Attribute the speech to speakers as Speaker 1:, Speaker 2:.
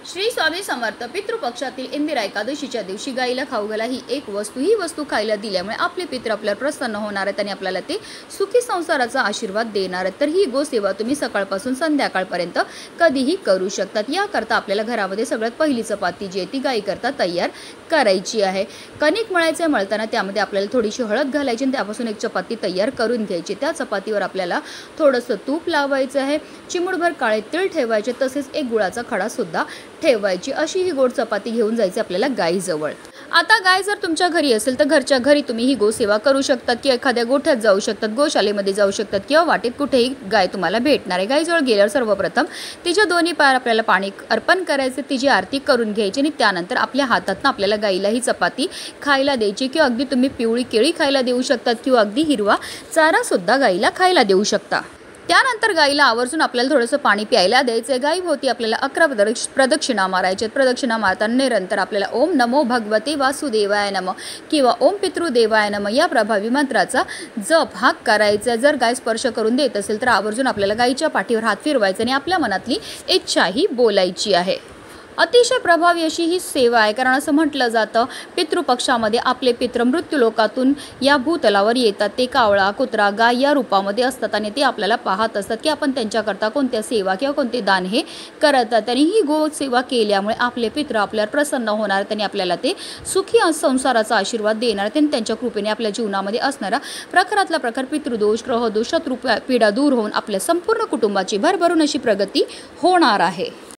Speaker 1: श्री स्वामी समर्थ पितृपक्षातील इंदिरा एकादशीच्या दिवशी गाईला खाऊ घाला ही एक वस्तू. ही वस्तू खायला दिल्यामुळे आपले पितृ आपल्याला प्रसन्न होणार आहेत आणि आपल्याला ते सुखी संसाराचा आशीर्वाद देणार आहेत. तर ही गोसेवा तुम्ही सकाळपासून संध्याकाळपर्यंत कधीही करू शकतात. याकरता आपल्याला घरामध्ये सगळ्यात पहिली चपाती जी आहे ती गाईकरता तयार करायची आहे. कणिक मळायचे, मळताना त्यामध्ये आपल्याला थोडीशी हळद घालायची आणि त्यापासून एक चपाती तयार करून घ्यायची. त्या चपातीवर आपल्याला थोडंसं तूप लावायचं आहे, चिमूटभर काळे तीळ ठेवायचे, तसेच एक गुळाचा खडा सुद्धा ठेवायची. अशी ही गोड चपाती घेऊन जायची आपल्याला गाईजवळ. आता गाय जर तुमच्या घरी असेल तर घरच्या घरी तुम्ही ही गोसेवा करू शकतात किंवा एखाद्या गोठ्यात जाऊ शकतात, गोशालेमध्ये जाऊ शकतात किंवा वाटेत कुठेही गाय तुम्हाला भेटणार आहे. गाईजवळ गेल्यावर सर्वप्रथम तिच्या दोन्ही पायावर आपल्याला पाणी अर्पण करायचं, तिची आरती करून घ्यायची आणि त्यानंतर आपल्या हातातनं आपल्याला गाईला ही चपाती खायला द्यायची. किंवा अगदी तुम्ही पिवळी केळी खायला देऊ शकतात किंवा अगदी हिरवा चारासुद्धा गाईला खायला देऊ शकता. त्यानंतर गाईला आवर्जून आपल्याला थोडंसं पाणी प्यायला द्यायचं आहे. गाईभोवती आपल्याला 11 प्रदक्षिणा मारायच्या. प्रदक्षिणा मारताना निरंतर आपल्याला ओम नमो भगवते वासुदेवाय नमः किंवा ओम पितृदेवाय नमः या प्रभावी मंत्राचा जप हा करायचा. जर गाय स्पर्श करून देत असेल तर आवर्जून आपल्याला गाईच्या पाठीवर हात फिरवायचा आणि आपल्या मनातली इच्छाही बोलायची आहे. अतिशय प्रभावी अशी ही सेवा आहे, कारण असं म्हटलं जातं पितृपक्षामध्ये आपले पितृ मृत्यूलोकातून या भूतलावर येतात. ते कावळा, कुत्रा, गाय या रूपामध्ये असतात आणि ते आपल्याला पाहत असतात की आपण त्यांच्याकरता कोणत्या सेवा किंवा कोणते दान हे करतात. आणि ही गो सेवा केल्यामुळे आपले पितृ आपल्यावर प्रसन्न होणार आणि आपल्याला ते सुखी संसाराचा आशीर्वाद देणार आणि त्यांच्या कृपेने आपल्या जीवनामध्ये असणारा प्रखरातला प्रखर पितृदोष, ग्रहदोष, शत्रू पीडा दूर होऊन आपल्या संपूर्ण कुटुंबाची भरभरून अशी प्रगती होणार आहे.